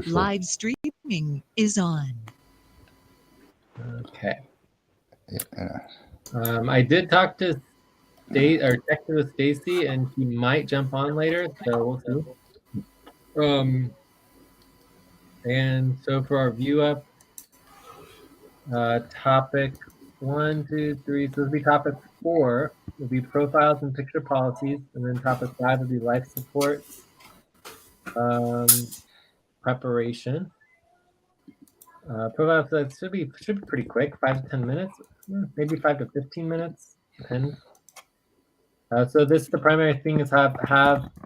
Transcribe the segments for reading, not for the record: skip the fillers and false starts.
sure. Live streaming is on. Okay. Yeah. I did talk to text with Stacy, and she might jump on later, so we'll see. And so for our view up, topic 1, 2, 3. So this will be topic 4. Will be profiles and picture policies, and then topic 5 will be life support preparation. Profiles that should be pretty quick, 5 to 10 minutes, maybe 5 to 15 minutes, depends. So this the primary thing is have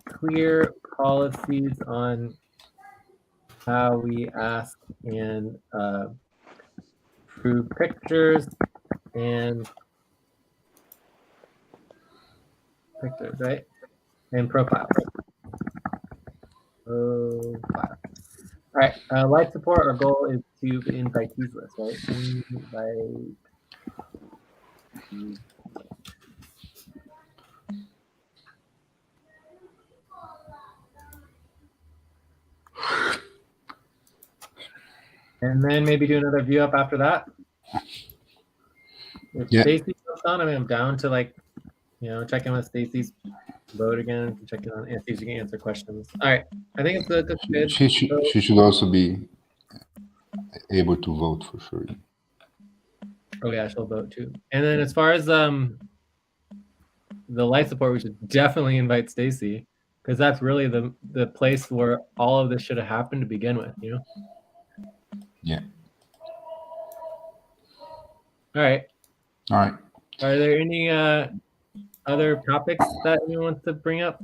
clear policies on how we ask and prove pictures and right? And profiles. All right, life support, our goal is to invitees list, right? And then maybe do another view up after that. If Stacy goes on, I mean, I'm down to check in with Stacy's vote again, check in on see if she can answer questions. All right, I think it's good. She should also be able to vote for sure. Oh yeah, she'll vote too. And then as far as the life support, we should definitely invite Stacy, because that's really the place where all of this should have happened to begin with, Yeah. All right. Are there any other topics that anyone wants to bring up?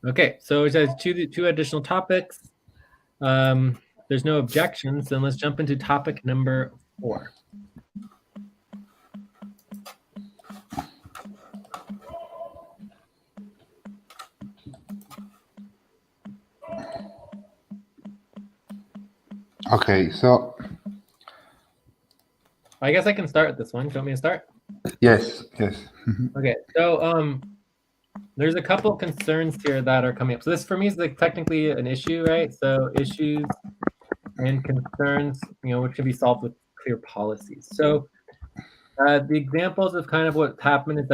Okay, so it has two additional topics. There's no objections, then let's jump into topic number 4. Okay, so I guess I can start with this one. Do you want me to start? Yes. Okay, so there's a couple of concerns here that are coming up. So this for me is technically an issue, right? So issues and concerns, which can be solved with clear policies. So the examples of kind of what happened is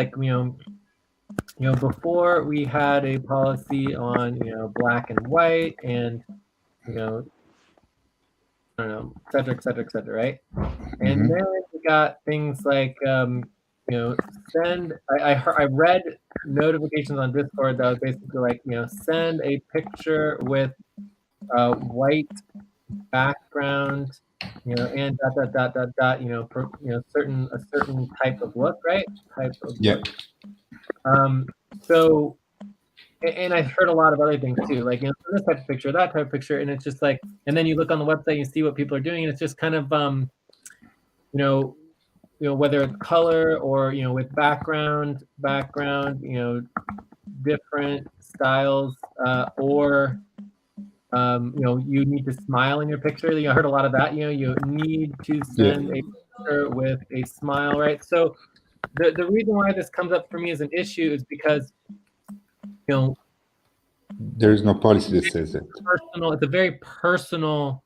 before we had a policy on black and white and I don't know, et cetera, right? And then we got things like send. I read notifications on Discord that was basically like send a picture with white background, and certain type of look, right? Look. So, and I've heard a lot of other things too, like this type of picture, that type of picture, and it's just like, and then you look on the website, and you see what people are doing, and it's just kind of whether it's color or with background, different styles, or you need to smile in your picture. I heard a lot of that. You need to send a picture with a smile, right? So the reason why this comes up for me as an issue is because there is no policy that says that. It's a very personal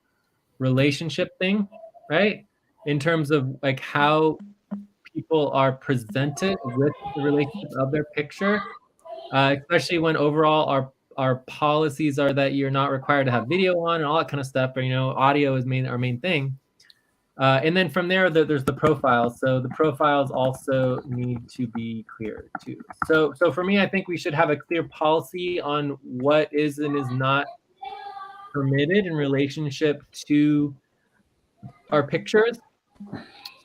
relationship thing, right? In terms of like how people are presented with the relationship of their picture, especially when overall our policies are that you're not required to have video on and all that kind of stuff, or audio is our main thing. And then from there, there's the profiles. So the profiles also need to be clear too. So for me, I think we should have a clear policy on what is and is not permitted in relationship to our pictures,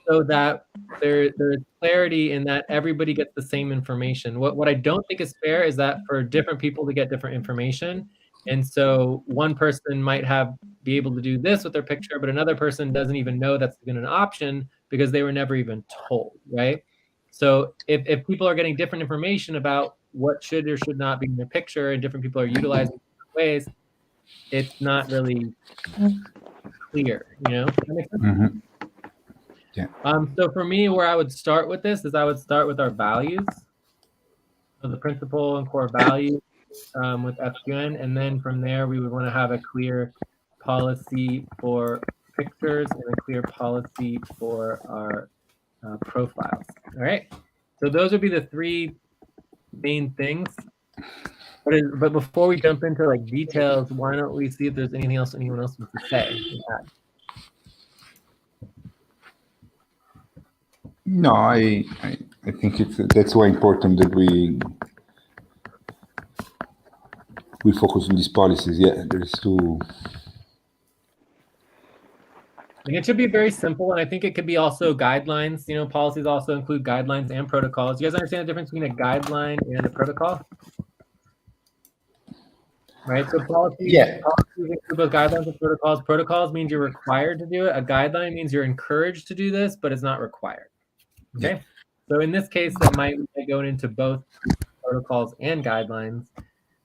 so that there's clarity in that everybody gets the same information. What I don't think is fair is that for different people to get different information. And so one person might be able to do this with their picture, but another person doesn't even know that's even an option because they were never even told, right? So if people are getting different information about what should or should not be in their picture, and different people are utilizing different ways, it's not really clear, That makes sense? Yeah. So for me, where I would start with this is I would start with our values. So the principal and core values with FQN, and then from there we would want to have a clear policy for pictures and a clear policy for our profiles. All right, so those would be the three main things. But before we jump into like details, why don't we see if there's anything else anyone else wants to say? No, I think that's why important that we focus on these policies. Yeah, there's two. And it should be very simple, and I think it could be also guidelines. You know, policies also include guidelines and protocols. You guys understand the difference between a guideline and a protocol? Right, so policies include both guidelines and protocols. Protocols means you're required to do it. A guideline means you're encouraged to do this, but it's not required. Okay, so in this case, that might go into both protocols and guidelines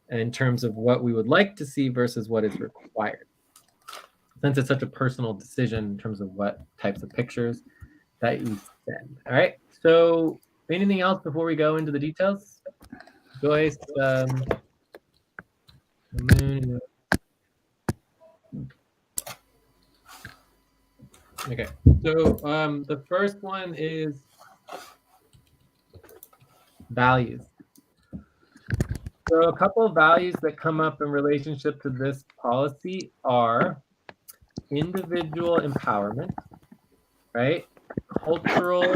in terms of what we would like to see versus what is required. Since it's such a personal decision in terms of what types of pictures that you send. All right, so anything else before we go into the details? Joyce, okay, so the first one is values. So a couple of values that come up in relationship to this policy are individual empowerment, right? Cultural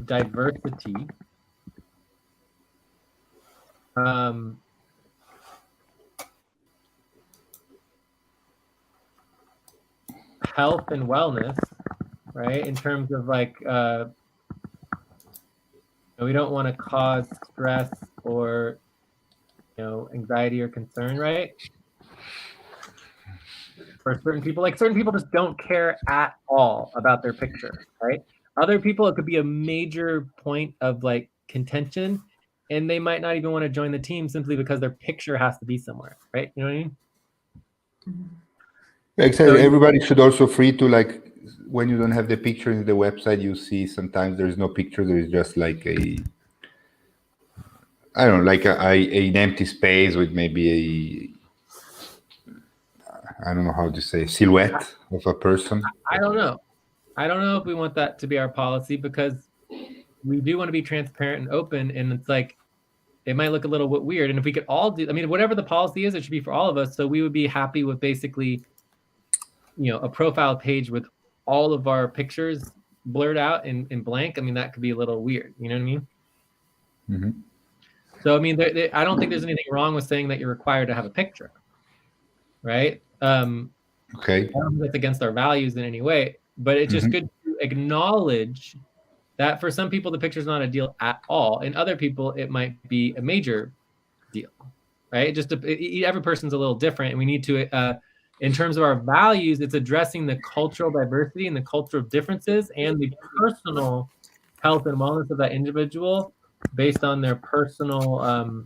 diversity, health and wellness, right? In terms of like, we don't want to cause stress or, anxiety or concern, right? For certain people, like certain people just don't care at all about their picture, right? Other people, it could be a major point of like contention, and they might not even want to join the team simply because their picture has to be somewhere, right? You know what I mean? Exactly. So everybody should also free to, like, when you don't have the picture in the website, you see sometimes there's no picture. There is just like an empty space with maybe I don't know how to say, silhouette of a person. I don't know if we want that to be our policy, because we do want to be transparent and open, and it's like it might look a little bit weird. And if we could all do, whatever the policy is, it should be for all of us. So we would be happy with basically, a profile page with all of our pictures blurred out in blank. That could be a little weird. You know what I mean? Mm-hmm. So I don't think there's anything wrong with saying that you're required to have a picture, right? Okay. I don't think that's against our values in any way, but it's just good to acknowledge that for some people the picture is not a deal at all, and other people it might be a major deal, right? Every person's a little different, and we need to, in terms of our values, it's addressing the cultural diversity and the cultural differences and the personal health and wellness of that individual based on their personal,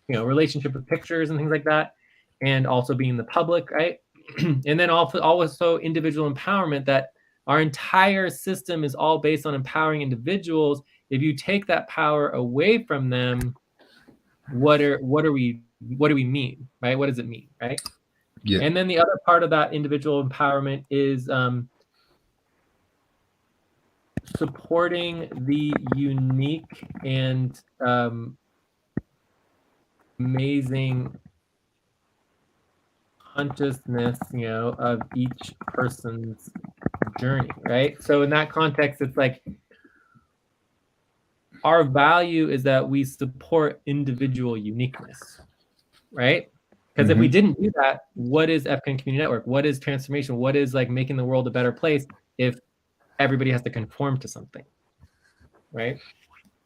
relationship with pictures and things like that, and also being the public, right? And then also individual empowerment, that our entire system is all based on empowering individuals. If you take that power away from them, what do we mean, right? What does it mean, right? Yeah. And then the other part of that individual empowerment is supporting the unique and amazing consciousness, of each person's journey, right? So in that context, it's like our value is that we support individual uniqueness, right? Because if we didn't do that, what is FQN Community Network? What is transformation? What is like making the world a better place if everybody has to conform to something, right?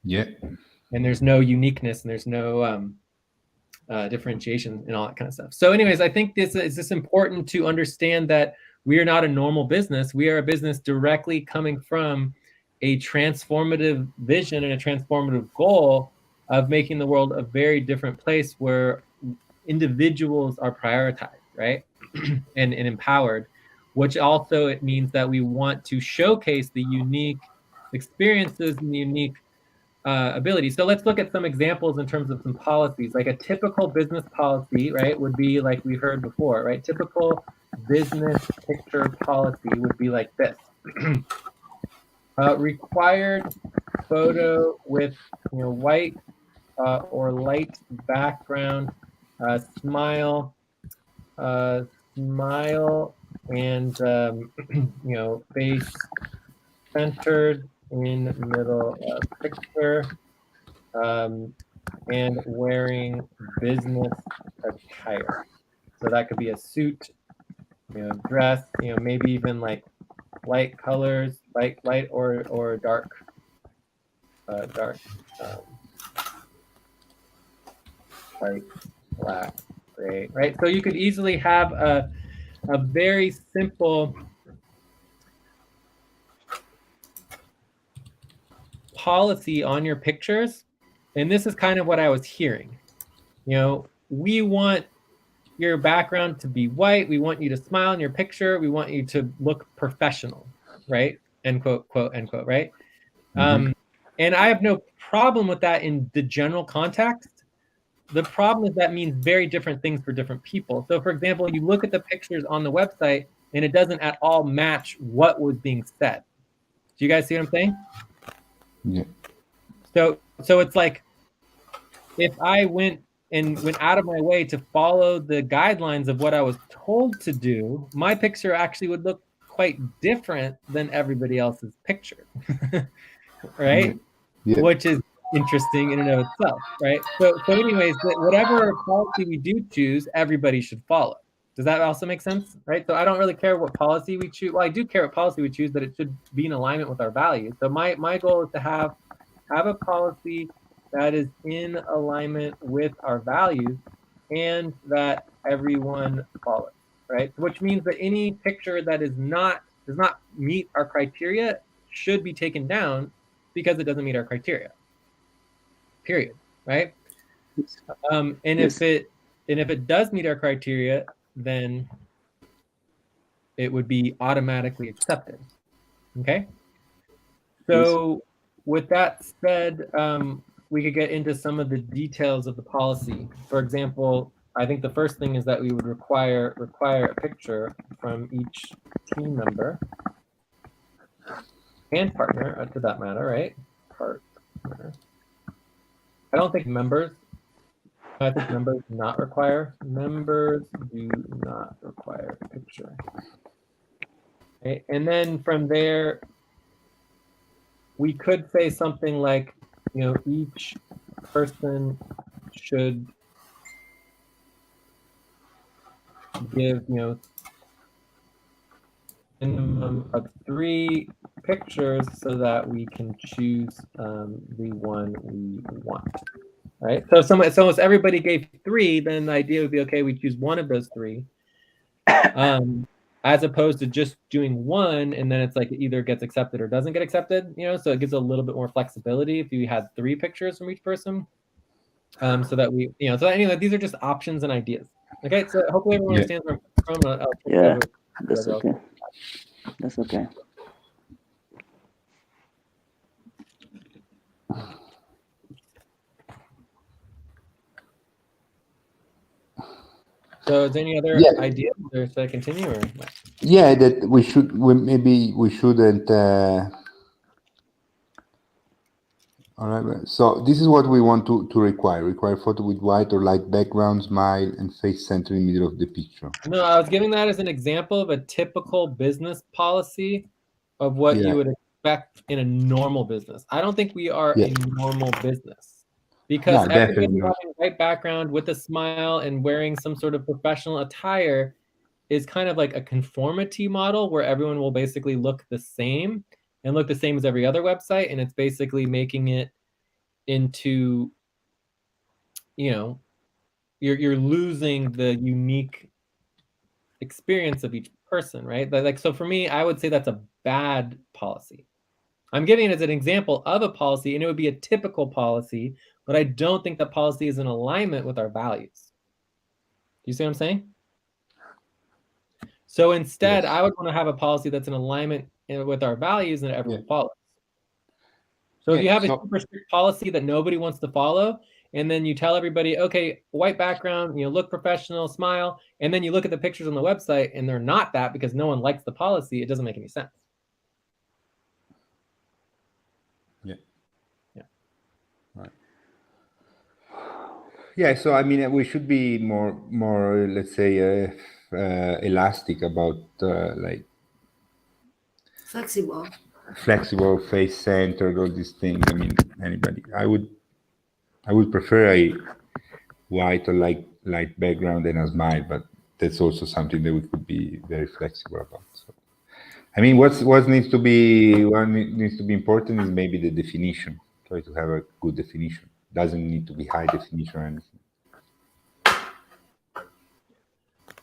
Yeah. And there's no uniqueness, and there's no differentiation and all that kind of stuff. So anyways, I think it's just important to understand that we are not a normal business. We are a business directly coming from a transformative vision and a transformative goal of making the world a very different place where individuals are prioritized, right? and empowered, which also it means that we want to showcase the unique experiences and unique abilities. So let's look at some examples in terms of some policies. Like a typical business policy, right, would be like we heard before, right? Typical business picture policy would be like this. Required photo with white or light background, smile, and face centered in middle picture, and wearing business attire. So that could be a suit, dress, maybe even like light colors, light or dark, white, black, gray, right? So you could easily have a very simple policy on your pictures. And this is kind of what I was hearing. We want your background to be white. We want you to smile in your picture. We want you to look professional, right? End quote, quote, end quote, right? Mm-hmm. And I have no problem with that in the general context. The problem is that means very different things for different people. So for example, you look at the pictures on the website and it doesn't at all match what was being said. Do you guys see what I'm saying? Yeah. So it's like, if I went out of my way to follow the guidelines of what I was told to do, my picture actually would look quite different than everybody else's picture, right? Yeah. Which is interesting in and of itself, right? So anyways, whatever policy we do choose, everybody should follow. Does that also make sense, right? So I don't really care what policy we choose. Well, I do care what policy we choose, but it should be in alignment with our values. So my goal is to have a policy that is in alignment with our values and that everyone follows, right? Which means that any picture that does not meet our criteria should be taken down because it doesn't meet our criteria. Period, right? And yes. if it does meet our criteria, then it would be automatically accepted. Okay? So with that said, we could get into some of the details of the policy. For example, I think the first thing is that we would require a picture from each team member and partner, to that matter, right? Partner. I don't think members. I think members do not require. Members do not require a picture. Okay, and then from there, we could say something like, each person should give, minimum of 3 pictures so that we can choose the one we want, right? So if almost everybody gave 3, then the idea would be, okay, we choose one of those 3, as opposed to just doing 1, and then it's like it either gets accepted or doesn't get accepted, so it gives a little bit more flexibility if you had 3 pictures from each person, so that we, so anyway, these are just options and ideas. Okay, so hopefully everyone understands where I'm from. Yeah, that's okay. That's okay. So is there any other ideas, or should I continue, or? Yeah, that we shouldn't. All right. So this is what we want to require. Require photo with white or light background, smile, and face center in the middle of the picture. No, I was giving that as an example of a typical business policy of what you would expect in a normal business. I don't think we are a normal business, because everybody having a white background with a smile and wearing some sort of professional attire is kind of like a conformity model where everyone will basically look the same and look the same as every other website, and it's basically making it into, you're losing the unique experience of each person, right? Like, so for me, I would say that's a bad policy. I'm giving it as an example of a policy, and it would be a typical policy, but I don't think that policy is in alignment with our values. Do you see what I'm saying? So instead, I would want to have a policy that's in alignment with our values and everyone follows. So if Yeah, you have a so- super strict policy that nobody wants to follow, and then you tell everybody, okay, white background, look professional, smile, and then you look at the pictures on the website and they're not that because no one likes the policy, it doesn't make any sense. Yeah. Yeah. Right. Yeah, so I mean, we should be more, let's say, elastic about like flexible, face-centered, all these things. I mean, I would prefer a white or light background than a smile, but that's also something that we could be very flexible about. So, I mean, what needs to be important is maybe the definition. Try to have a good definition. Doesn't need to be high definition or anything.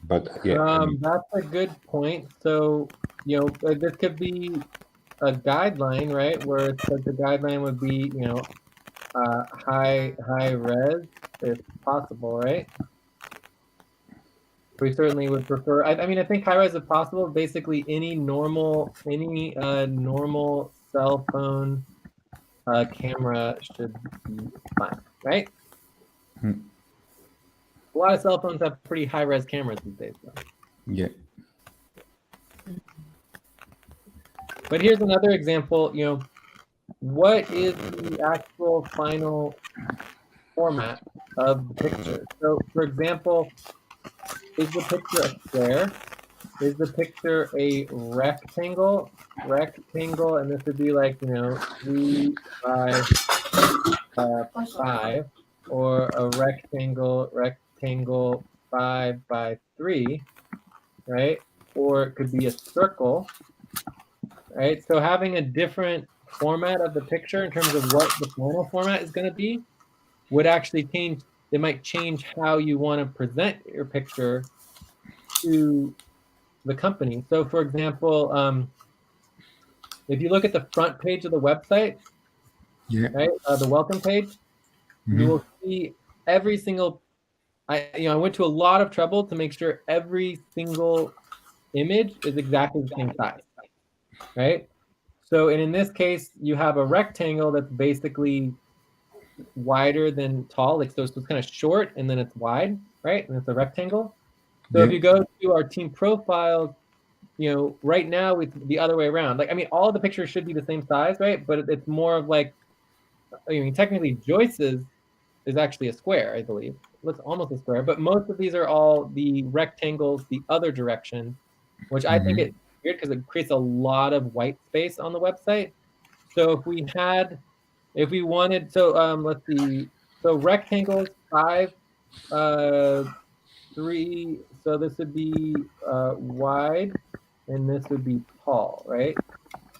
But yeah, that's a good point. So, this could be a guideline, right? Where it's like the guideline would be, high res if possible, right? We certainly would prefer. I mean, I think high res if possible. Basically, any normal cell phone camera should be fine, right? Hmm. A lot of cell phones have pretty high res cameras these days, though. Yeah. But here's another example. What is the actual final format of the picture? So, for example, is the picture a square? Is the picture a rectangle? And this would be like 3 by 5, or a rectangle 5 by 3, right? Or it could be a circle, right? So having a different format of the picture in terms of what the final format is going to be would actually change. It might change how you want to present your picture to the company. So, for example, if you look at the front page of the website, Yeah. right, the welcome page, you will see every single. I went to a lot of trouble to make sure every single image is exactly the same size, right? So, and in this case, you have a rectangle that's basically wider than tall, like so it's kind of short and then it's wide, right? And it's a rectangle. So if you go to our team profiles, right now it's the other way around. Like, I mean, all the pictures should be the same size, right? But it's more of like, I mean, technically Joyce's is actually a square, I believe. It looks almost a square, but most of these are all the rectangles the other direction, which I think it's weird because it creates a lot of white space on the website. So if we wanted, so let's see, so rectangles 5, 3, so this would be wide, and this would be tall, right?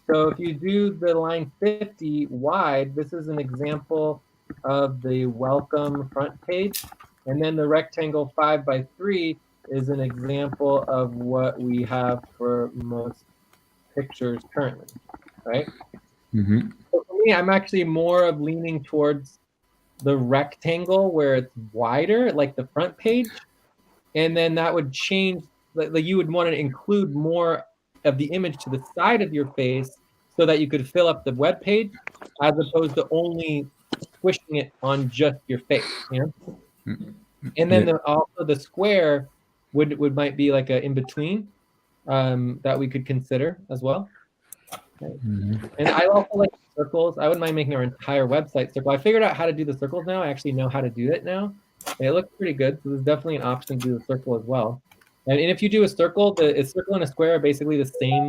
So if you do the line 50 wide, this is an example of the welcome front page. And then the rectangle 5 by 3 is an example of what we have for most pictures currently, right? So for me, I'm actually more of leaning towards the rectangle where it's wider, like the front page. And then that would change, like you would want to include more of the image to the side of your face so that you could fill up the web page, as opposed to only squishing it on just your face, And then also the square might be like a in between that we could consider as well. Right. And I also like circles. I wouldn't mind making our entire website circle. I figured out how to do the circles now. I actually know how to do it now. It looks pretty good. So there's definitely an option to do the circle as well. And if you do a circle, a circle and a square are basically the same.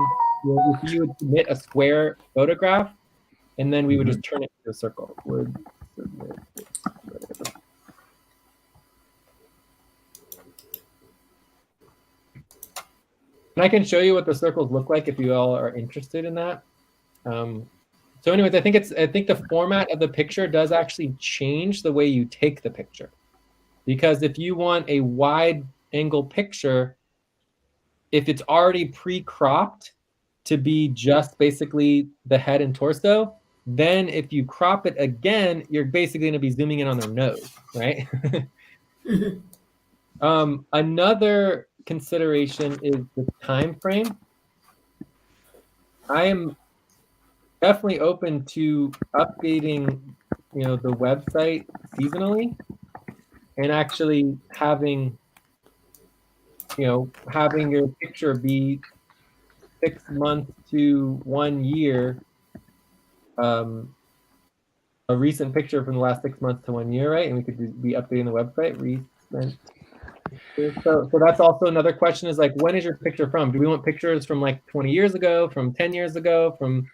If you would submit a square photograph, and then we would just turn it into a circle. Would submit it. And I can show you what the circles look like if you all are interested in that. So anyways, I think the format of the picture does actually change the way you take the picture. Because if you want a wide angle picture, if it's already pre-cropped to be just basically the head and torso, then if you crop it again, you're basically going to be zooming in on their nose, right? Another consideration is the time frame. definitely open to updating, the website seasonally, and actually having your picture be 6 months to 1 year, a recent picture from the last 6 months to 1 year, right? And we could be updating the website recent. So that's also another question, is like, when is your picture from? Do we want pictures from like 20 years ago, from 10 years ago, from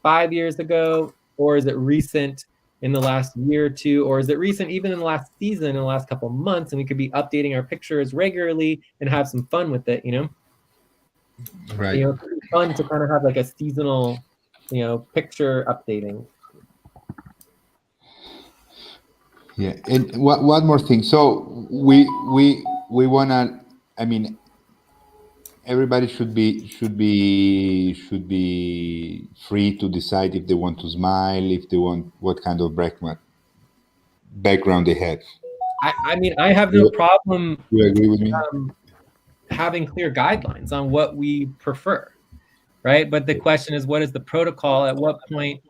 5 years ago, or is it recent in the last year or two, or is it recent even in the last season, in the last couple of months, and we could be updating our pictures regularly and have some fun with it, Right. It's fun to kind of have like a seasonal, picture updating. Yeah, and one more thing. So we wanna. I mean, everybody should be free to decide if they want to smile, if they want, what kind of background they have. I mean, I have no problem You agree with me? having clear guidelines on what we prefer, right? But the question is, what is the protocol? At what point?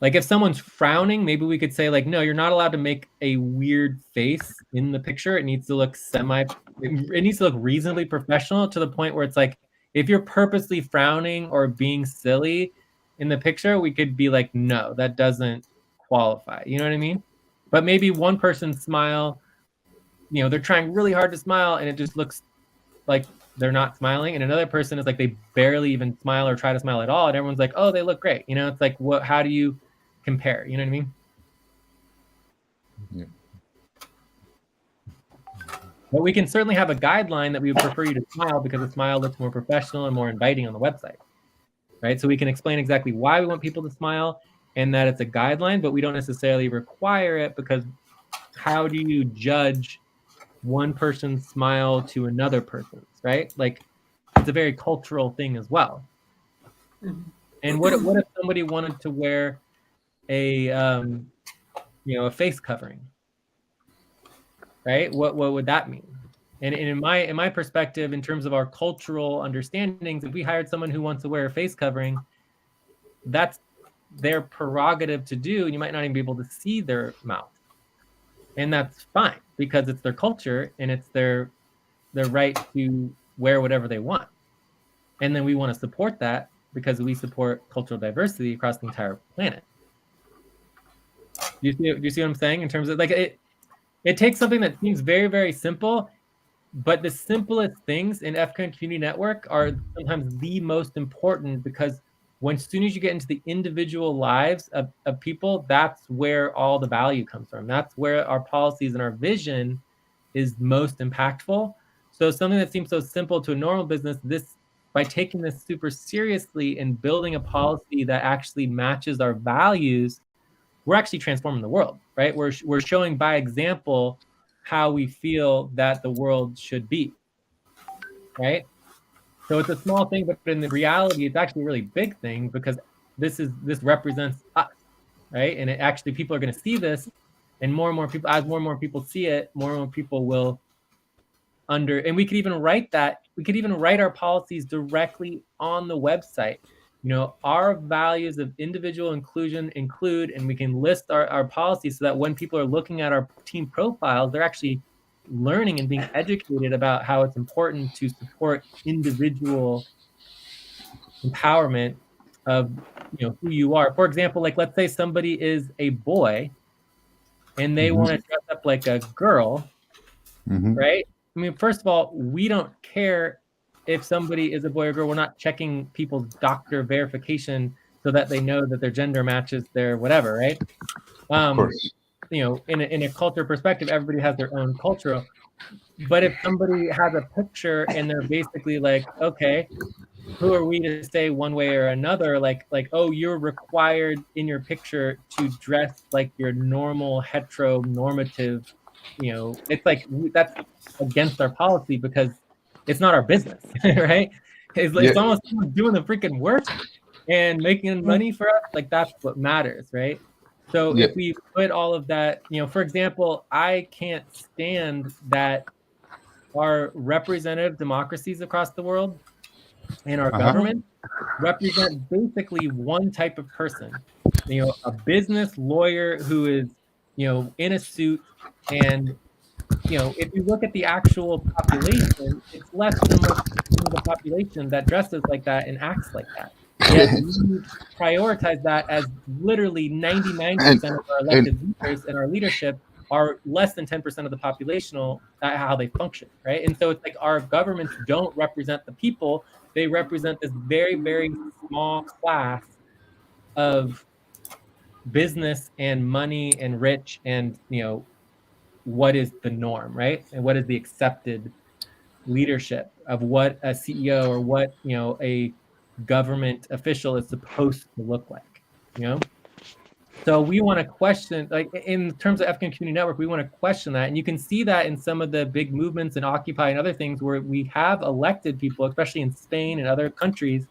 Like, if someone's frowning, maybe we could say, like, no, you're not allowed to make a weird face in the picture. It needs to look it needs to look reasonably professional, to the point where it's like, if you're purposely frowning or being silly in the picture, we could be like, no, that doesn't qualify. You know what I mean? But maybe one person's smile, they're trying really hard to smile and it just looks like they're not smiling, and another person is like, they barely even smile or try to smile at all, and everyone's like, oh, they look great. It's like, how do you compare? You know what I mean? Yeah. But we can certainly have a guideline that we would prefer you to smile, because a smile looks more professional and more inviting on the website, right? So we can explain exactly why we want people to smile, and that it's a guideline, but we don't necessarily require it, because how do you judge one person's smile to another person's, right? Like, it's a very cultural thing as well. Mm-hmm. And what if somebody wanted to wear a a face covering, right? What would that mean? And in my perspective, in terms of our cultural understandings, if we hired someone who wants to wear a face covering, that's their prerogative to do, and you might not even be able to see their mouth. And that's fine, because it's their culture and it's their right to wear whatever they want. And then we want to support that, because we support cultural diversity across the entire planet. Do you see what I'm saying? In terms of, like, it takes something that seems very, very simple, but the simplest things in FCON Community Network are sometimes the most important, because as soon as you get into the individual lives of people, that's where all the value comes from. That's where our policies and our vision is most impactful. So something that seems so simple to a normal business, by taking this super seriously and building a policy that actually matches our values, we're actually transforming the world, right? We're showing by example how we feel that the world should be, right? So it's a small thing, but in the reality, it's actually a really big thing, because this represents us, right? And people are going to see this, and more people, as more and more people see it, more and more people will and we could even write our policies directly on the website. Our values of individual inclusion include, and we can list our policies, so that when people are looking at our team profiles, they're actually learning and being educated about how it's important to support individual empowerment of who you are. For example, like, let's say somebody is a boy and they want to dress up like a girl, right? I mean, first of all, we don't care if somebody is a boy or girl. We're not checking people's doctor verification so that they know that their gender matches their whatever, right? Of course. In a culture perspective, everybody has their own cultural. But if somebody has a picture and they're basically like, okay, who are we to say one way or another? Like, oh, you're required in your picture to dress like your normal heteronormative, it's like, that's against our policy, because it's not our business, right? It's almost doing the freaking work and making money for us. Like, that's what matters, right? So if we put all of that, for example, I can't stand that our representative democracies across the world and our government represent basically one type of person. You know, a business lawyer who is, you know, in a suit. And, you know, if you look at the actual population, it's less than 1% of the population that dresses like that and acts like that. Yet we prioritize that as literally 99% And, of our elected leaders and our leadership are less than 10% of the population, how they function, right? And so it's like our governments don't represent the people. They represent this very, very small class of business and money and rich and, you know, what is the norm, right? And what is the accepted leadership of what a CEO or what, you know, a government official is supposed to look like, you know? So we want to question, like in terms of African Community Network, we want to question that. And you can see that in some of the big movements in Occupy and other things where we have elected people, especially in Spain and other countries,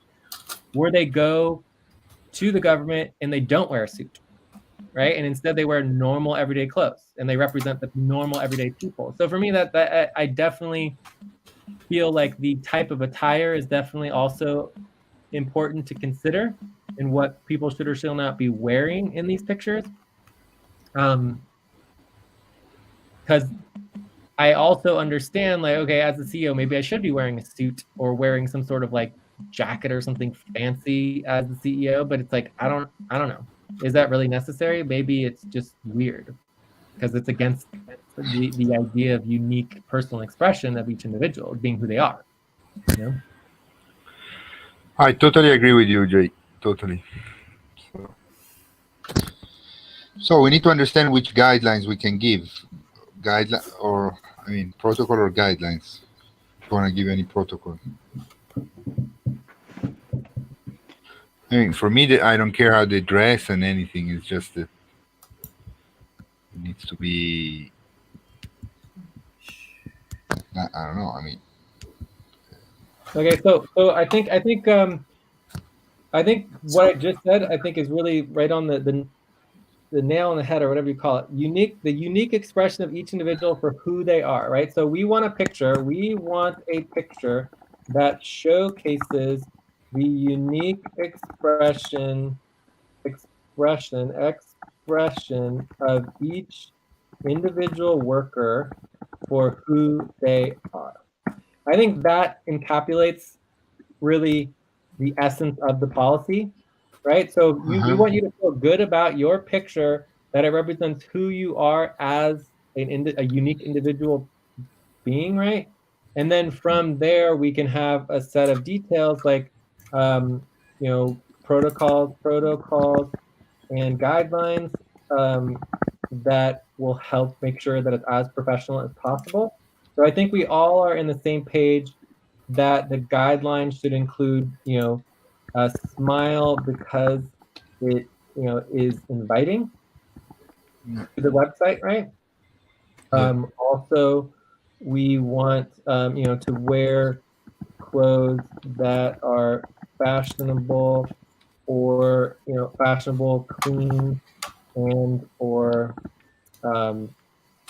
where they go to the government and they don't wear a suit, right? And instead they wear normal everyday clothes and they represent the normal everyday people. So for me, that I definitely feel like the type of attire is definitely also important to consider in what people should or should not be wearing in these pictures. Because I also understand, like, okay, as a CEO, maybe I should be wearing a suit or wearing some sort of like jacket or something fancy as the CEO, but it's like I don't know. Is that really necessary? Maybe it's just weird because it's against the idea of unique personal expression of each individual being who they are. You know? I totally agree with you, Jay. Totally. So we need to understand which guidelines we can give. Protocol or guidelines. If you want to give any protocol. I mean, for me, I don't care how they dress and anything. It's just that it needs to be. I don't know. I mean. Okay, so I think what I just said, I think, is really right on the nail on the head, or whatever you call it. The unique expression of each individual for who they are, right? So we want a picture that showcases the unique expression of each individual worker for who they are. I think that encapsulates really the essence of the policy, right? So we want you to feel good about your picture, that it represents who you are as a unique individual being, right? And then from there, we can have a set of details like, you know, protocols and guidelines that will help make sure that it's as professional as possible. So I think we all are in the same page that the guidelines should include, you know, a smile because it, you know, is inviting to the website, right? Also, we want, you know, to wear clothes that are fashionable, or, you know, fashionable, clean, and or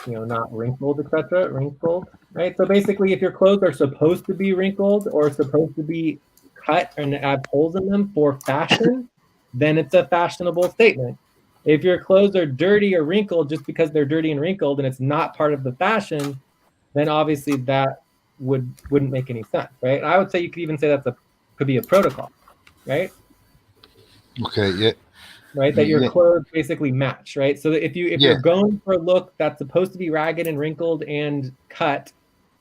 you know, not wrinkled, etc. Wrinkled, right? So basically, if your clothes are supposed to be wrinkled or supposed to be cut and have holes in them for fashion, then it's a fashionable statement. If your clothes are dirty or wrinkled just because they're dirty and wrinkled and it's not part of the fashion, then obviously that wouldn't make any sense, right? And I would say you could even say could be a protocol, right? Okay. Yeah. Right, that your clothes basically match, right? So that if you're going for a look that's supposed to be ragged and wrinkled and cut,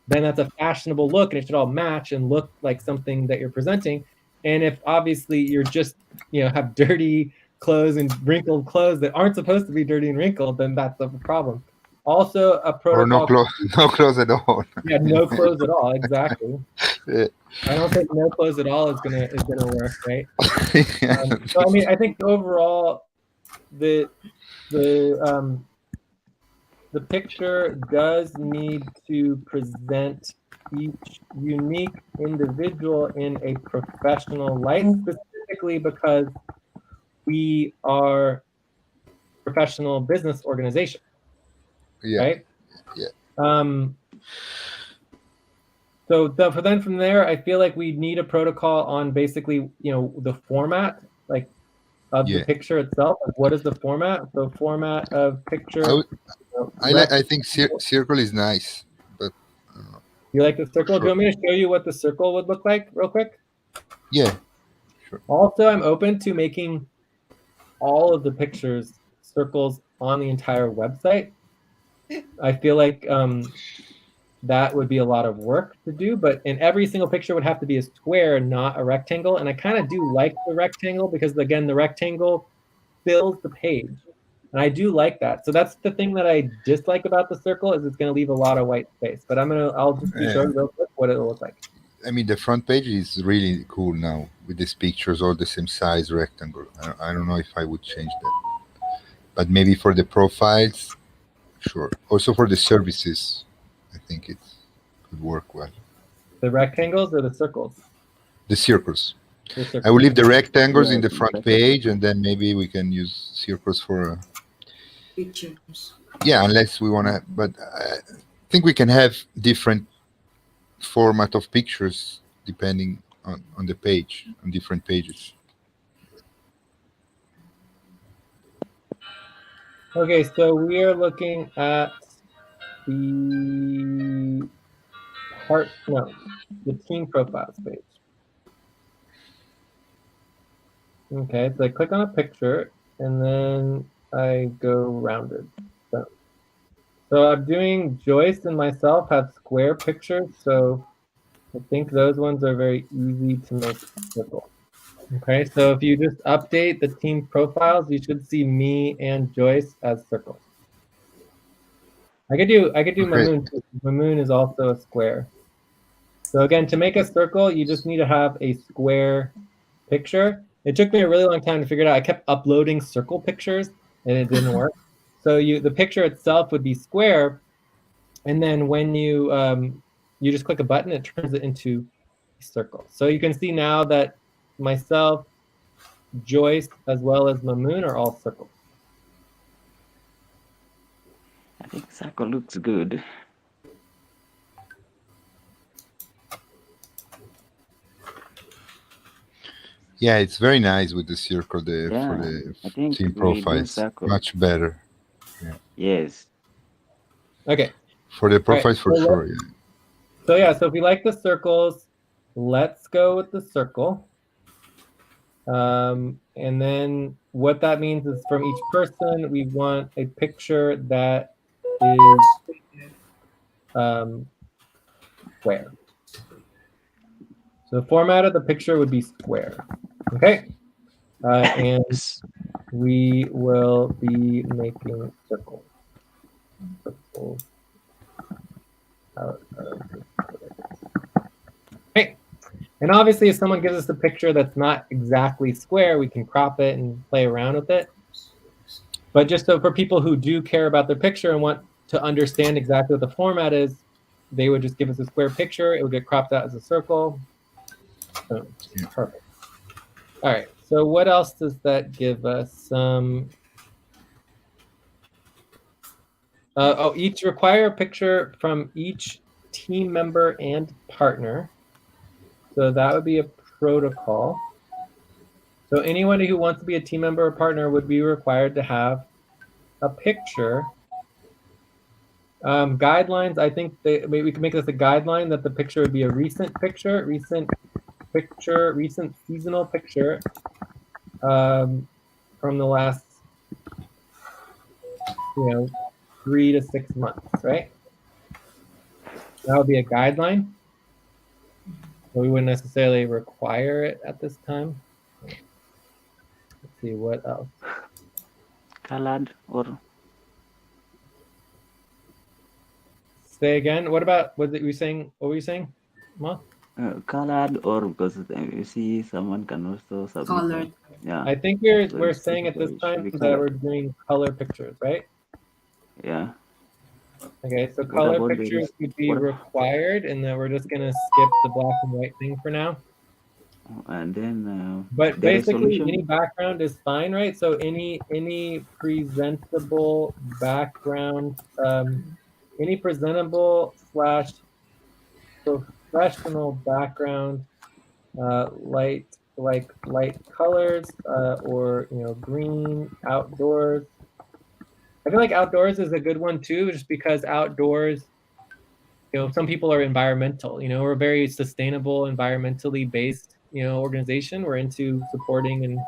then that's a fashionable look, and it should all match and look like something that you're presenting. And if obviously you're just, you know, have dirty clothes and wrinkled clothes that aren't supposed to be dirty and wrinkled, then that's a problem. Also, a protocol. Or no clothes at all. Yeah, no clothes at all. Exactly. Yeah. I don't think no clothes at all is gonna work, right? So I mean, I think overall, the picture does need to present each unique individual in a professional light, specifically because we are professional business organization, right? Yeah. So then from there, I feel like we need a protocol on basically, the format, like of the Yeah. picture itself. Like what is the format? So format of picture. I would, rect- I think circle is nice, but You like the circle? Do you sure. want me to show you what the circle would look like real quick? Yeah, sure. Also, I'm open to making all of the pictures circles on the entire website. I feel like that would be a lot of work to do, but in every single picture would have to be a square, not a rectangle. And I kind of do like the rectangle because, again, the rectangle fills the page. And I do like that. So that's the thing that I dislike about the circle is it's going to leave a lot of white space. But I'll just show you real quick what it'll look like. I mean, the front page is really cool now with these pictures, all the same size rectangle. I don't know if I would change that, but maybe for the profiles, sure. Also for the services, I think it could work well. The rectangles or the circles? The circles. The circles. I will leave the rectangles in the Yeah, front exactly. page, and then maybe we can use circles for. Pictures. Yeah, unless we want to, but I think we can have different format of pictures depending on the page, on different pages. Okay, so we are looking at the team profiles page. Okay, so I click on a picture and then I go rounded. So I'm doing Joyce and myself have square pictures, so I think those ones are very easy to make circle. Okay, so if you just update the team profiles, you should see me and Joyce as circles. I could do Mamoon too. Mamoon is also a square. So again, to make a circle, you just need to have a square picture. It took me a really long time to figure it out. I kept uploading circle pictures and it didn't work. So the picture itself would be square, and then when you you just click a button, it turns it into a circle. So you can see now that myself, Joyce, as well as Mamoon are all circles. I think circle looks good. Yeah, it's very nice with the circle there Yeah, for I the think team we do profiles. circle. Much better. Yes. Okay. For the profiles, for so sure. Yeah. So if you like the circles, let's go with the circle. And then what that means is from each person, we want a picture that is square. So the format of the picture would be square. Okay. And we will be making circles. Okay. And obviously, if someone gives us a picture that's not exactly square, we can crop it and play around with it. But just so for people who do care about their picture and want to understand exactly what the format is, they would just give us a square picture. It would get cropped out as a circle. Boom. Perfect. All right. So what else does that give us? Each require a picture from each team member and partner. So that would be a protocol. So anyone who wants to be a team member or partner would be required to have a picture. Guidelines, I think maybe we can make this a guideline that the picture would be a recent picture, recent seasonal picture from the last, 3 to 6 months, right? That would be a guideline. We wouldn't necessarily require it at this time. Let's see what else. Colored or Say again. What about what were you saying? What were you saying, Ma? colored, or because you see someone can also submit. Colored. Yeah. I think So we're it's saying at this should time be that colored. we're doing color pictures, right? Yeah. Okay, so What color about pictures this? would be What- required, and then we're just gonna skip the black and white thing for now. And then But the basically, resolution. any background is fine, right? So any presentable background, any presentable / professional background, light colors, or green outdoors. I feel like outdoors is a good one too, just because outdoors, some people are environmental. We're a very sustainable, environmentally based, organization. We're into supporting and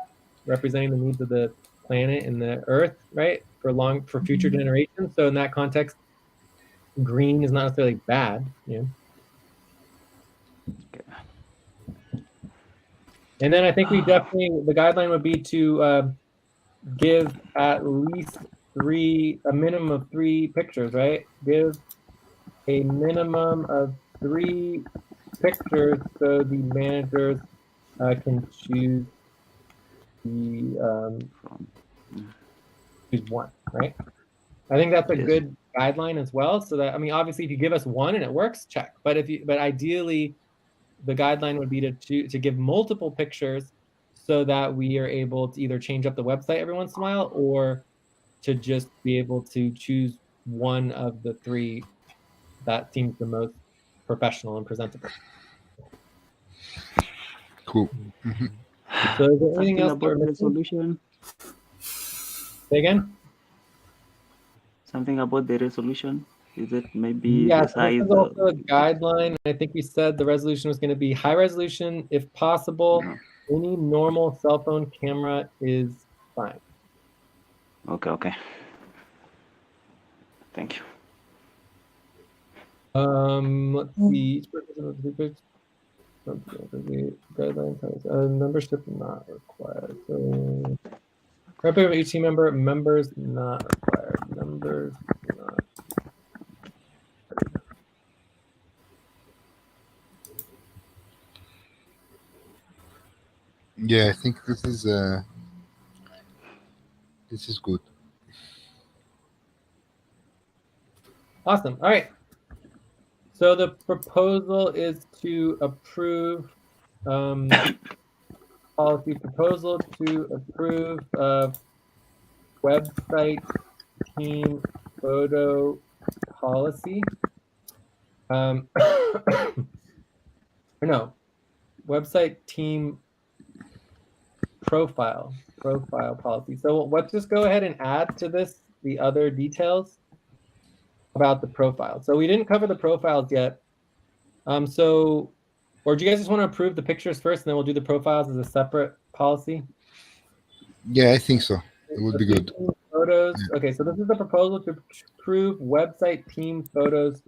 representing the needs of the planet and the earth, right? For future generations. So in that context, green is not necessarily bad, And then I think we definitely, the guideline would be to give at least a minimum of 3 pictures, right? Give a minimum of 3 pictures so the managers can choose choose one, right? I think that's a Yes. good guideline as well. So that, obviously, if you give us one and it works, check. But ideally, the guideline would be to give multiple pictures so that we are able to either change up the website every once in a while or to just be able to choose one of the 3 that seems the most professional and presentable. Cool. So is there anything Something else about we're the missing? resolution. Say again? Something about the resolution. Is it maybe Yeah, the so size? this is also a guideline. I think we said the resolution was going to be high resolution if possible. No. Any normal cell phone camera is fine. Okay. Thank you. Let's see. Guidelines. Membership not required. So, representative of each team member. Members not required. Members not. Yeah, I think this is good. Awesome. All right. So the proposal is to approve policy proposal to approve website team photo policy. Or no, website team profile policy. So let's just go ahead and add to this the other details about the profile. So we didn't cover the profiles yet. Or do you guys just want to approve the pictures first and then we'll do the profiles as a separate policy? Yeah, I think so. It would be good. Photos. Okay, so this is the proposal to approve website team photos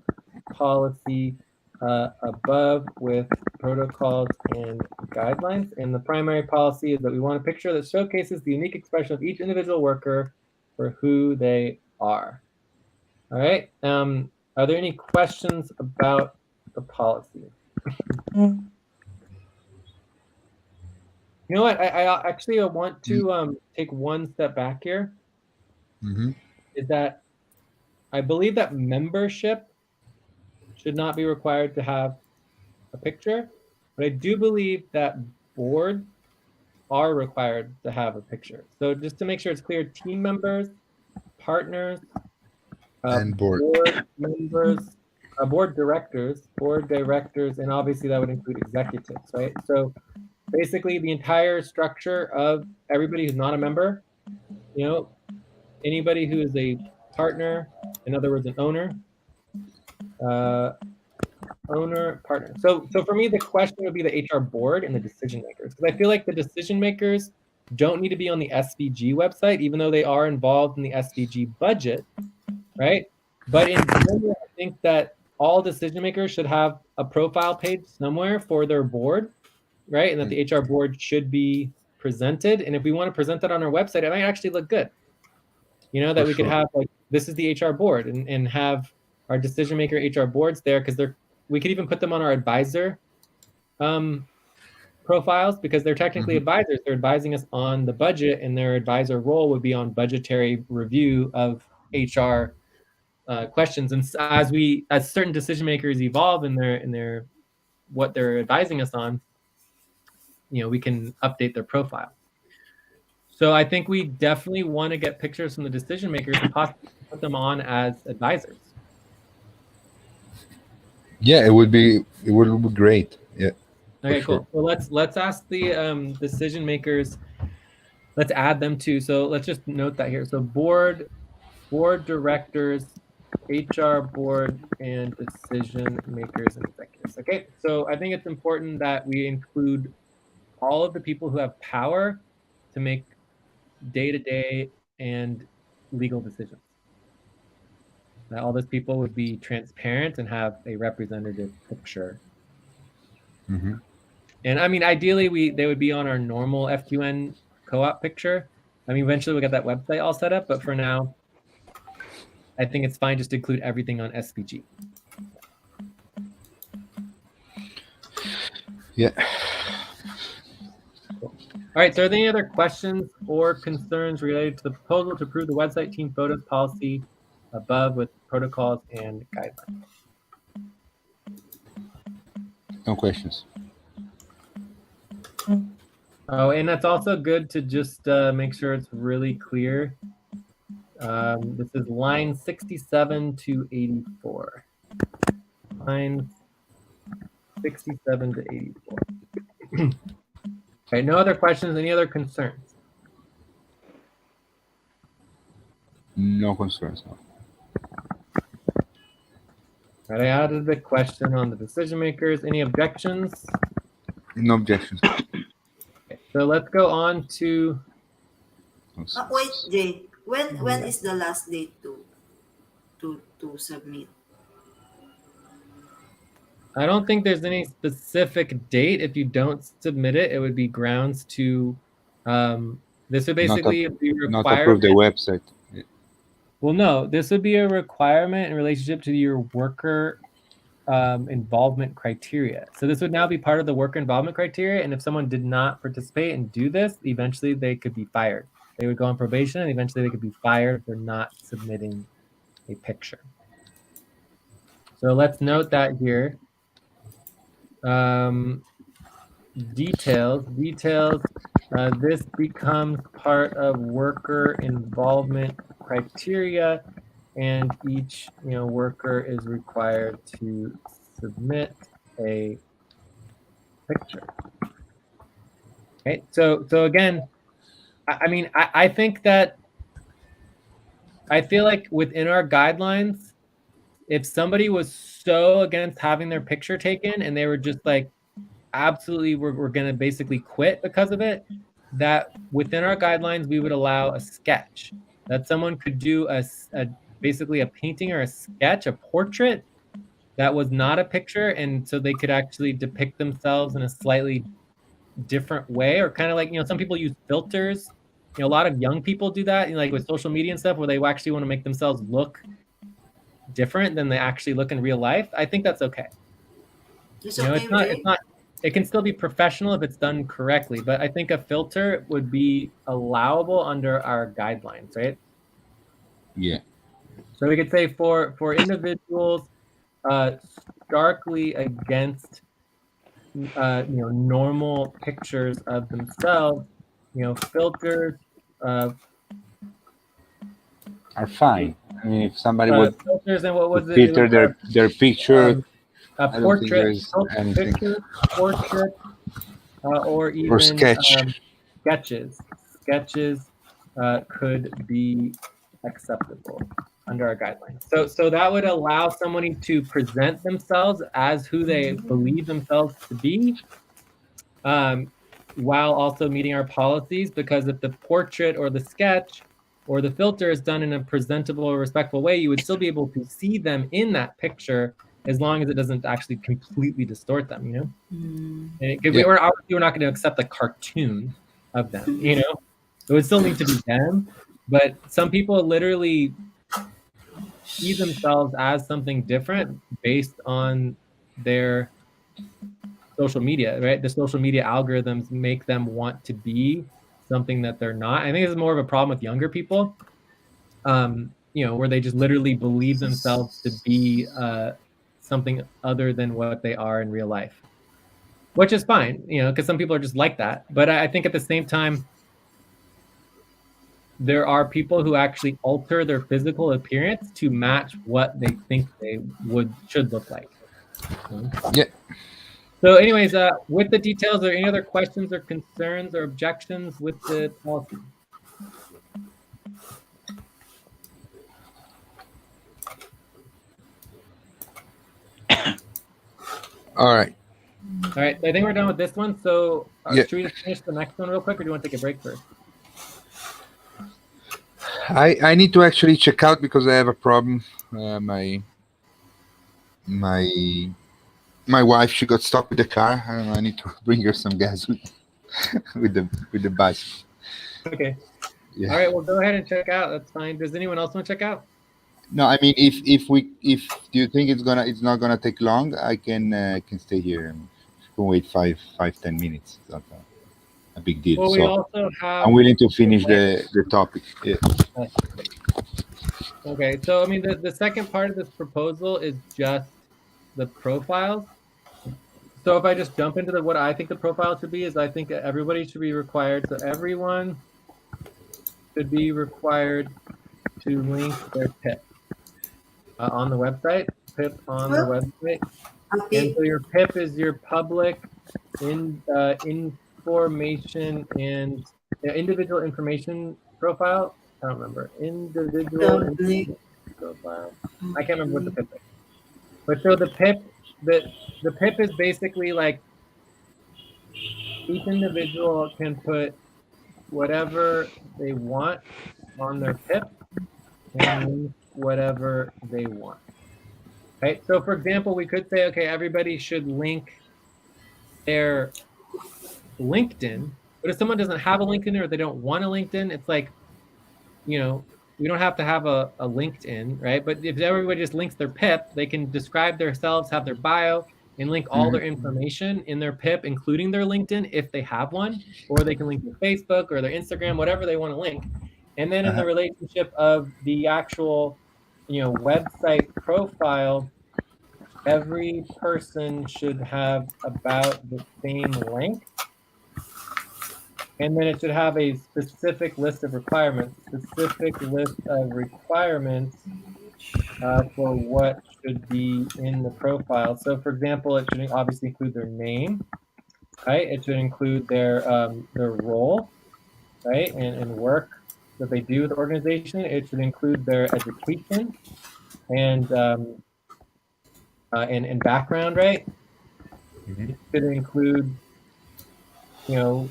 policy above with protocols and guidelines. And the primary policy is that we want a picture that showcases the unique expression of each individual worker for who they are. All right. Are there any questions about the policy? You know what? I actually want to take one step back here. Is that I believe that membership should not be required to have a picture, but I do believe that boards are required to have a picture. So just to make sure it's clear, team members, partners, And board members, board directors, and obviously that would include executives, right? So basically the entire structure of everybody who's not a member, anybody who is a partner, in other words, an owner, partner. So for me, the question would be the HR board and the decision makers, because I feel like the decision makers don't need to be on the SVG website, even though they are involved in the SVG budget, right? But in general, I think that all decision makers should have a profile page somewhere for their board, right? And that the HR board should be presented. And if we want to present that on our website, it might actually look good. That we could have like, this is the HR board and have our decision maker HR boards there, because we could even put them on our advisor profiles, because they're technically advisors. They're advising us on the budget, and their advisor role would be on budgetary review of HR questions. And as certain decision makers evolve in their what they're advising us on, we can update their profile. So I think we definitely want to get pictures from the decision makers and possibly put them on as advisors. Yeah, it would be great. Yeah. Okay, sure. cool. Well, let's ask the decision makers. Let's add them too. So let's just note that here. So board directors, HR board, and decision makers and executives. Okay, so I think it's important that we include all of the people who have power to make day-to-day and legal decisions. That all those people would be transparent and have a representative picture. Mhm. And I mean, ideally, they would be on our normal FQN co-op picture. I mean, eventually we'll get that website all set up, but for now, I think it's fine just to include everything on SVG. Yeah. Cool. All right, so are there any other questions or concerns related to the proposal to approve the website team photos policy above with protocols and guidelines? No questions. Oh, and that's also good to just make sure it's really clear. This is line 67 to 84. Line 67 to 84. Okay, no other questions, any other concerns? No concerns. No. All right, I added the question on the decision makers. Any objections? No objections. Okay, so let's go on to. Wait, Jay. When is the last date to submit? I don't think there's any specific date. If you don't submit it, it would be grounds to. This would basically be Not approve the website. Well, no, this would be a requirement in relationship to your worker involvement criteria. So this would now be part of the worker involvement criteria. And if someone did not participate and do this, eventually they could be fired. They would go on probation and eventually they could be fired for not submitting a picture. So let's note that here. Details. This becomes part of worker involvement criteria, and each worker is required to submit a picture. Okay, so again, I mean, I think that I feel like within our guidelines, if somebody was so against having their picture taken and they were just like, absolutely, we're going to basically quit because of it, that within our guidelines, we would allow a sketch, that someone could do basically a painting or a sketch, a portrait that was not a picture. And so they could actually depict themselves in a slightly different way, or kind of like, some people use filters. A lot of young people do that, like with social media and stuff, where they actually want to make themselves look different than they actually look in real life. I think that's okay. It's okay, it's not. It can still be professional if it's done correctly, but I think a filter would be allowable under our guidelines, right? Yeah. So we could say for individuals starkly against normal pictures of themselves, filters are fine. I mean, if somebody would filters, and what was filter their picture, a I don't think portrait, there's anything. picture, portrait, or even Or sketch. Sketches could be acceptable under our guidelines. So that would allow somebody to present themselves as who they believe themselves to be, while also meeting our policies, because if the portrait or the sketch or the filter is done in a presentable or respectful way, you would still be able to see them in that picture as long as it doesn't actually completely distort them, And we're not going to accept a cartoon of them, It would still need to be them, but some people literally see themselves as something different based on their social media, right? The social media algorithms make them want to be something that they're not. I think it's more of a problem with younger people, where they just literally believe themselves to be something other than what they are in real life, which is fine, because some people are just like that. But I think at the same time, there are people who actually alter their physical appearance to match what they think they should look like. Yeah. So anyways, with the details, are there any other questions or concerns or objections with the policy? All right. All right, so I think we're done with this one. So Yeah. should we just finish the next one real quick, or do you want to take a break first? I need to actually check out because I have a problem. My my wife, she got stuck with the car. I don't know. I need to bring her some gas with the bus. Okay. Yeah. All right, well, go ahead and check out. That's fine. Does anyone else want to check out? No, I mean, if do you think it's not gonna take long? I can stay here and can wait 10 minutes. It's not a big deal. Well, we So also have. I'm willing to finish the topic. Yeah. Okay, so I mean, the second part of this proposal is just the profiles. So if I just jump into what I think the profile should be, is I think everybody should be required. So everyone should be required to link their PIP on the website. PIP on the website. Okay. And so your PIP is your public information and individual information profile. I don't remember. Individual information profile. I can't remember what the PIP is. But so the PIP is basically like each individual can put whatever they want on their PIP and link whatever they want. Right? So for example, we could say, okay, everybody should link their LinkedIn, but if someone doesn't have a LinkedIn or they don't want a LinkedIn, it's like, you know, we don't have to have a LinkedIn, right? But if everybody just links their PIP, they can describe themselves, have their bio, and link all their information in their PIP, including their LinkedIn if they have one, or they can link their Facebook or their Instagram, whatever they want to link. And then in the relationship of the actual, you know, website profile, every person should have about the same length. And then it should have a specific list of requirements, for what should be in the profile. So for example, it should obviously include their name, right? It should include their role, right? And work that they do with the organization. It should include their education and background, right? It should include, you know,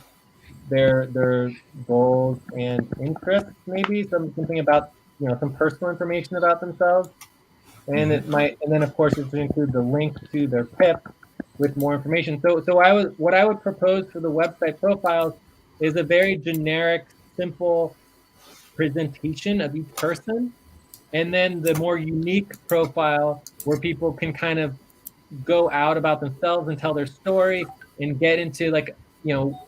their goals and interests, maybe something about, you know, some personal information about themselves, and it might, and then of course it should include the link to their PIP with more information. So what I would propose for the website profiles is a very generic, simple presentation of each person, and then the more unique profile where people can kind of go out about themselves and tell their story and get into, like, you know,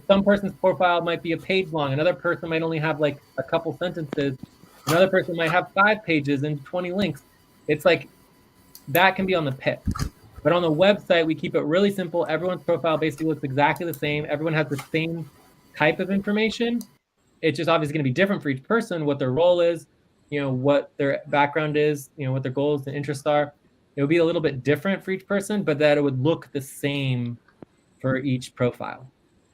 some person's profile might be a page long, another person might only have like a couple sentences, another person might have 5 pages and 20 links. It's like that can be on the PIP, but on the website we keep it really simple. Everyone's profile basically looks exactly the same. Everyone has the same type of information. It's just obviously going to be different for each person, what their role is, you know, what their background is, you know, what their goals and interests are. It would be a little bit different for each person, but that it would look the same for each profile.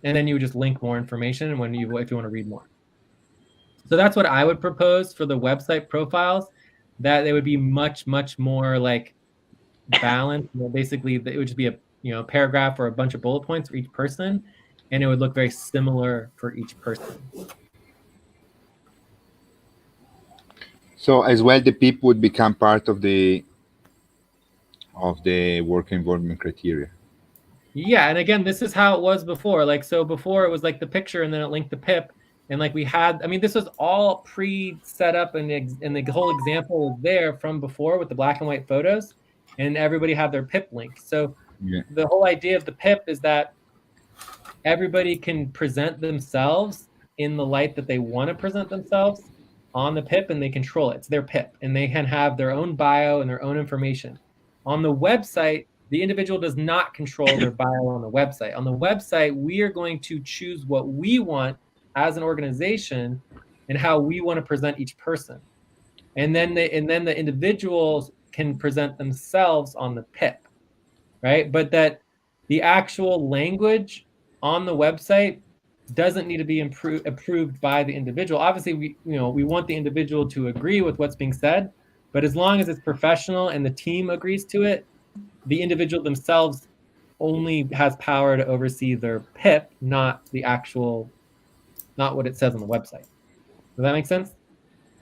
And then you would just link more information if you want to read more. So that's what I would propose for the website profiles, that they would be much, much more like balanced. You know, basically, it would just be a paragraph or a bunch of bullet points for each person, and it would look very similar for each person. So as well, the PIP would become part of the work involvement criteria. Yeah, and again, this is how it was before. Like, so before it was like the picture and then it linked the PIP, and like we had, I mean, this was all pre-set up, and the whole example was there from before with the black and white photos, and everybody had their PIP link. So the whole idea of the PIP is that everybody can present themselves in the light that they want to present themselves on the PIP, and they control it. It's their PIP, and they can have their own bio and their own information. On the website, the individual does not control their bio on the website. On the website, we are going to choose what we want as an organization and how we want to present each person. And then the individuals can present themselves on the PIP, right? But that the actual language on the website doesn't need to be approved by the individual. Obviously, we want the individual to agree with what's being said, but as long as it's professional and the team agrees to it, the individual themselves only has power to oversee their PIP, not what it says on the website. Does that make sense?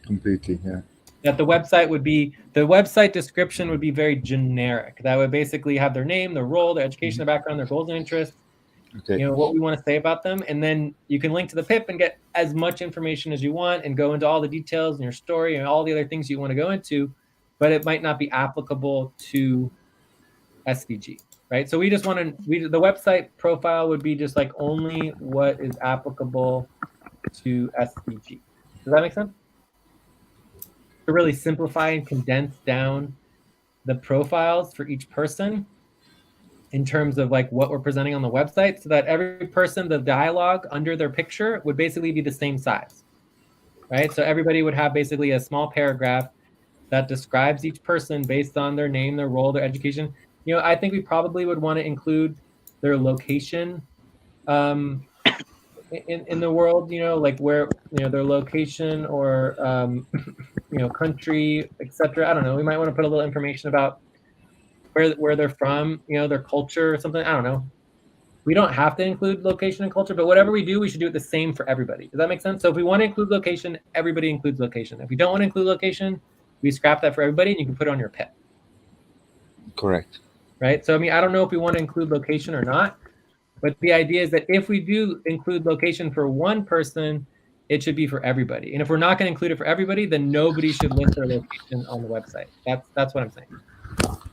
Completely, yeah. That the website description would be very generic. That would basically have their name, their role, their education, their background, their goals and interests, Okay. what we want to say about them. And then you can link to the PIP and get as much information as you want and go into all the details in your story and all the other things you want to go into, but it might not be applicable to SVG, right? So we just want to, the website profile would be just like only what is applicable to SVG. Does that make sense? To really simplify and condense down the profiles for each person in terms of like what we're presenting on the website, so that every person, the dialogue under their picture would basically be the same size, right? So everybody would have basically a small paragraph that describes each person based on their name, their role, their education. I think we probably would want to include their location in the world, like where, their location or, country, etc. I don't know. We might want to put a little information about where they're from, their culture or something. I don't know. We don't have to include location and culture, but whatever we do, we should do it the same for everybody. Does that make sense? So if we want to include location, everybody includes location. If we don't want to include location, we scrap that for everybody and you can put it on your PIP. Correct. Right? So, I don't know if we want to include location or not, but the idea is that if we do include location for one person, it should be for everybody. And if we're not going to include it for everybody, then nobody should list their location on the website. That's what I'm saying.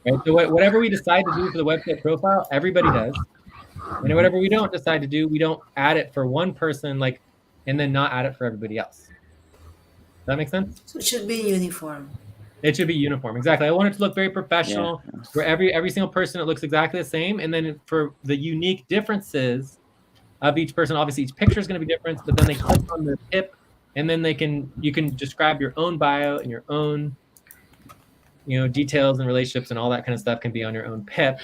Right? So whatever we decide to do for the website profile, everybody does. And whatever we don't decide to do, we don't add it for one person, and then not add it for everybody else. Does that make sense? So it should be uniform. It should be uniform. Exactly. I want it to look very professional, where every single person, it looks exactly the same. And then for the unique differences of each person, obviously each picture is going to be different, but then they click on the PIP and then you can describe your own bio and your own, details and relationships and all that kind of stuff can be on your own PIP,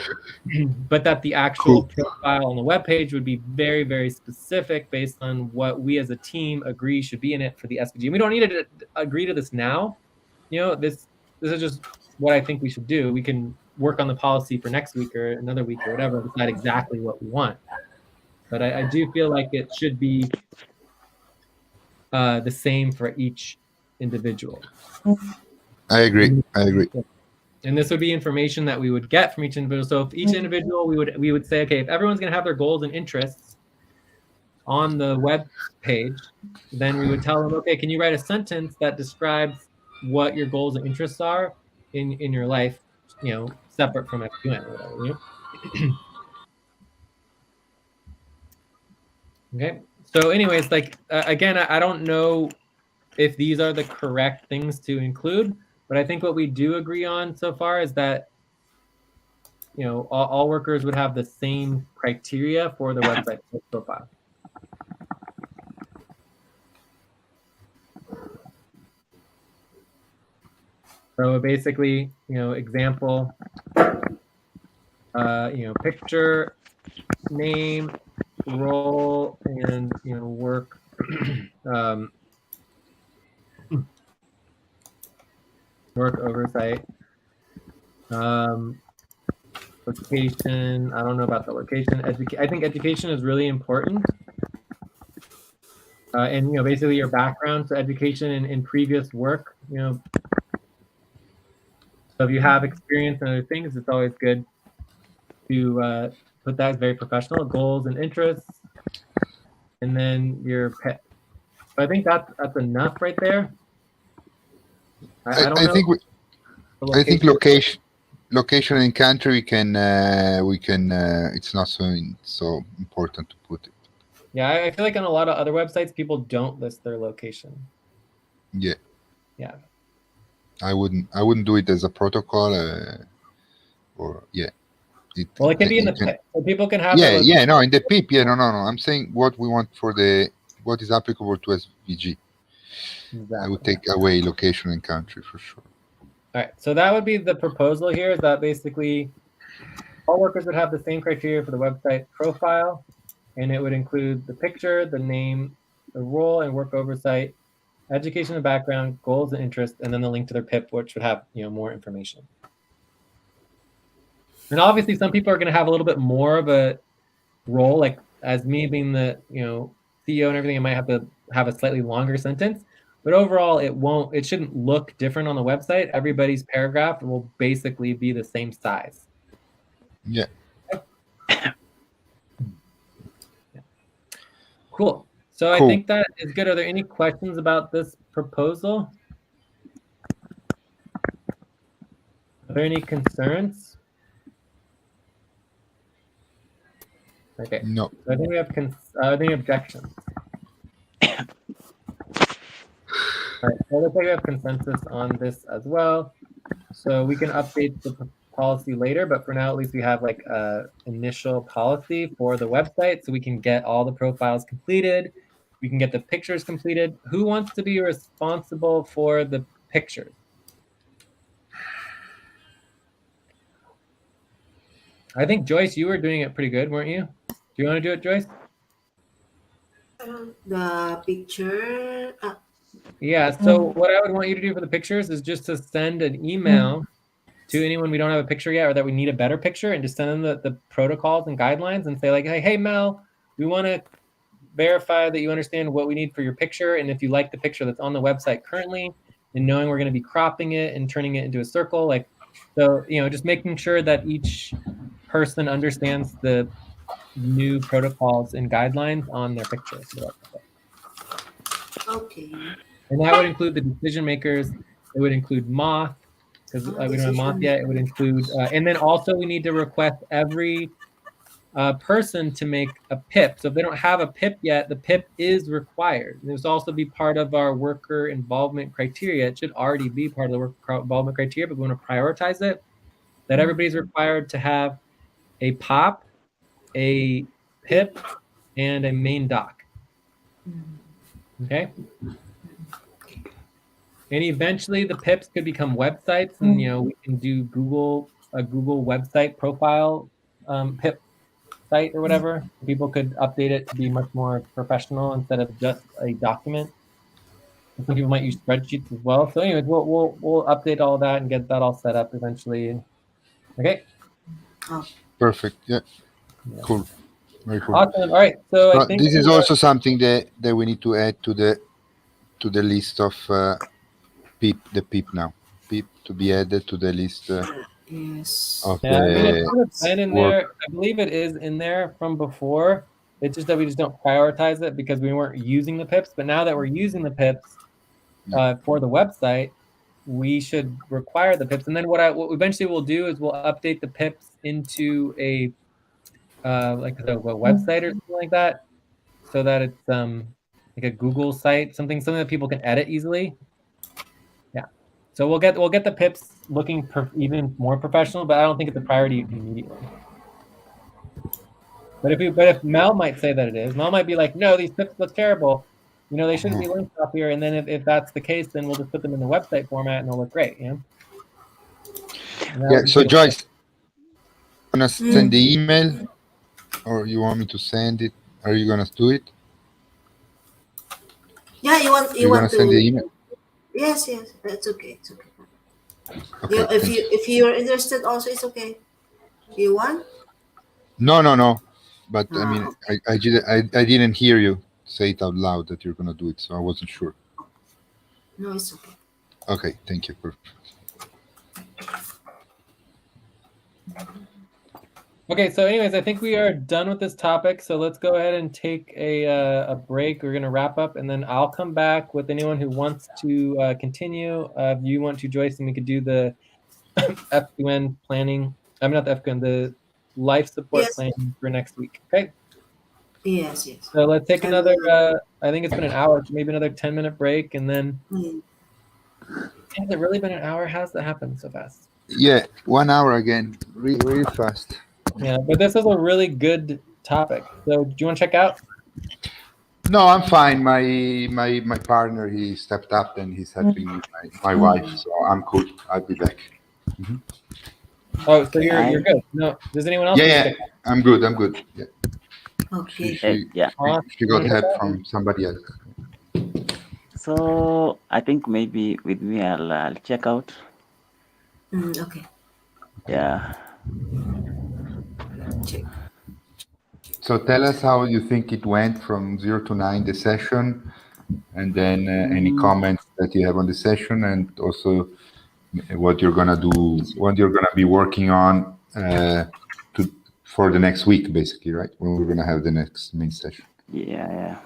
but that the actual profile on the webpage would be very, very specific based on what we as a team agree should be in it for the SVG. And we don't need to agree to this now. This is just what I think we should do. We can work on the policy for next week or another week or whatever, decide exactly what we want. But I do feel like it should be the same for each individual. I agree. And this would be information that we would get from each individual. So if each individual, we would say, okay, if everyone's going to have their goals and interests on the web page, then we would tell them, okay, can you write a sentence that describes what your goals and interests are in your life, separate from FQN or whatever. Okay. So anyways, again, I don't know if these are the correct things to include, but I think what we do agree on so far is that, all workers would have the same criteria for the website profile. So basically, example, picture, name, role, and, work, work oversight, location. I don't know about the location. I think education is really important. And, basically your background, so education in previous work, so if you have experience in other things, it's always good to put that as very professional, goals and interests, and then your PIP. So I think that's enough right there. I don't know. I think location and country we can it's not so important to put it. Yeah, I feel like on a lot of other websites, people don't list their location. Yeah. Yeah. I wouldn't do it as a protocol, or yeah. Well, it can be in the PIP, so people can have. No, in the PIP, no. I'm saying what we want for what is applicable to SVG. Exactly. I would take away location and country for sure. All right, so that would be the proposal here, is that basically all workers would have the same criteria for the website profile, and it would include the picture, the name, the role and work oversight, education and background, goals and interests, and then the link to their PIP, which would have more information. And obviously, some people are going to have a little bit more of a role, like as me being the CEO and everything, I might have to have a slightly longer sentence. But overall, it shouldn't look different on the website. Everybody's paragraph will basically be the same size. Yeah. Cool. So Cool. I think that is good. Are there any questions about this proposal? Are there any concerns? Okay. No. So I think we have any objections. All right, so it looks like we have consensus on this as well. So we can update the policy later, but for now, at least we have like a initial policy for the website, so we can get all the profiles completed. We can get the pictures completed. Who wants to be responsible for the pictures? I think Joyce, you were doing it pretty good, weren't you? Do you want to do it, Joyce? The picture. Yeah, so what I would want you to do for the pictures is just to send an email to anyone we don't have a picture yet or that we need a better picture, and just send them the protocols and guidelines and say like, hey Mel, we want to verify that you understand what we need for your picture, and if you like the picture that's on the website currently, and knowing we're going to be cropping it and turning it into a circle, like, so just making sure that each person understands the new protocols and guidelines on their picture. Okay. And that would include the decision makers. It would include Moth, because we don't have Moth yet. It would include, and then also we need to request every person to make a PIP. So if they don't have a PIP yet, the PIP is required. And this will also be part of our worker involvement criteria. It should already be part of the worker involvement criteria, but we want to prioritize it, that everybody's required to have a POP, a PIP, and a main doc. Okay? And eventually the PIPs could become websites, and we can do a Google website profile PIP site or whatever. People could update it to be much more professional instead of just a document. And some people might use spreadsheets as well. So anyways, we'll update all that and get that all set up eventually. Okay. Perfect. Yeah. Cool. Very cool. Awesome. All right. So I think this is also something that we need to add to the list of PIP. The PIP now. PIP to be added to the list. Yes. Of it's in there. I believe it is in there from before. It's just that we just don't prioritize it because we weren't using the PIPs. But now that we're using the PIPs for the website, we should require the PIPs. And then what eventually we'll do is we'll update the PIPs into a like a website or something like that, so that it's like a Google site, something that people can edit easily. Yeah. So we'll get the PIPs looking even more professional, but I don't think it's a priority immediately. But if Mel might say that it is, Mel might be like, no, these PIPs look terrible. They shouldn't be linked up here. And then if that's the case, then we'll just put them in the website format and they'll look great. Yeah. So Joyce, you wanna send the email, or you want me to send it? Are you gonna do it? Yeah, you want to send the email? Yes, that's okay. It's okay. Okay, if you're interested, also it's okay. You want? No. But I mean, I didn't hear you say it out loud that you're gonna do it, so I wasn't sure. No, it's okay. Okay, thank you. Perfect. Okay, so anyways, I think we are done with this topic. So let's go ahead and take a break. We're going to wrap up, and then I'll come back with anyone who wants to continue. If you want to, Joyce, and we could do the FQN planning. I mean, not the FQN, the life support planning for next week. Okay? Yes. So let's take another, I think it's been an hour, maybe another 10-minute break, and then... Has it really been an hour? How's that happen so fast? Yeah, 1 hour again. Really fast. Yeah, but this is a really good topic. So do you want to check out? No, I'm fine. My partner, he stepped up and he's helping my wife, so I'm cool. I'll be back. Oh, so you're I- good. No, does anyone else Yeah, need yeah. to? I'm good. I'm good. Yeah. Okay. yeah. She got help from somebody else. So I think maybe with me, I'll check out. Okay. Yeah. Check. So tell us how you think it went from 0 to 9, the session, and then any comments that you have on the session, and also what you're gonna do, what you're gonna be working on for the next week, basically, right? When we're gonna have the next main session. Yeah.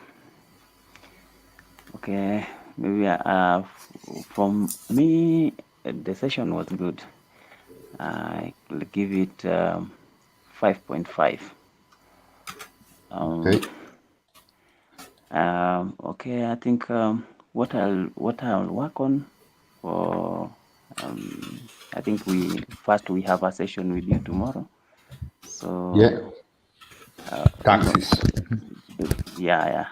Okay. Maybe from me, the session was good. I will give it 5.5. Okay. Okay. I think what I'll work on for I think we have a session with you tomorrow. So Yeah. Taxes. yeah.